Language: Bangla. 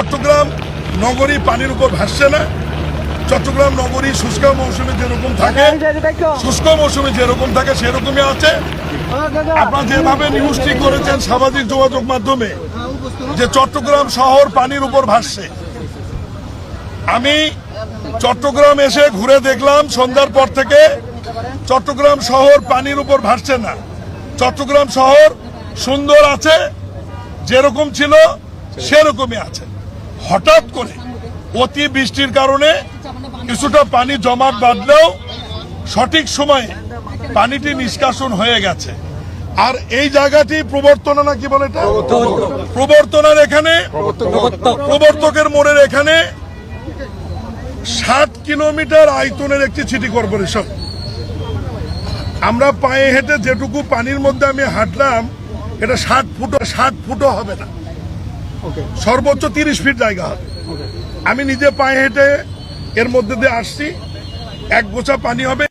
চট্টগ্রাম নগরী পানির উপর ভাসছে না। চট্টগ্রাম নগরী শুষ্ক মৌসুমে যেরকম থাকে, শুষ্ক মৌসুমে যেরকম থাকে সেরকমই আছে। আপনারা যেভাবে নিউজটি করেছেন সামাজিক যোগাযোগ মাধ্যমে যে চট্টগ্রাম শহর পানির উপর ভাসছে, আমি চট্টগ্রাম এসে ঘুরে দেখলাম সন্ধ্যার পর থেকে চট্টগ্রাম শহর পানির উপর ভাসছে না। চট্টগ্রাম শহর সুন্দর আছে, যেরকম ছিল সেরকমই আছে। হঠাৎ করে অতি বৃষ্টির কারণে কিছুটা পানি জমাট বাঁধলেও সঠিক সময়ে পানিটি নিষ্কাশন হয়ে গেছে। আর এই জায়গাটি প্রবর্তনা না কি বলে এটা, প্রবর্তনার এখানে, প্রবর্তকের মোড়ের এখানে 60 কিলোমিটার আয়তনের একটি সিটি কর্পোরেশন। আমরা পায়ে হেঁটে যেটুকু পানির মধ্যে আমি হাঁটলাম, এটা 60 ফুটও হবে না, সর্বোচ্চ 30 ফিট জায়গা হবে। আমি নিজে পায়ে হেঁটে এর মধ্যে দিয়ে আসছি, এক গোছা পানি হবে।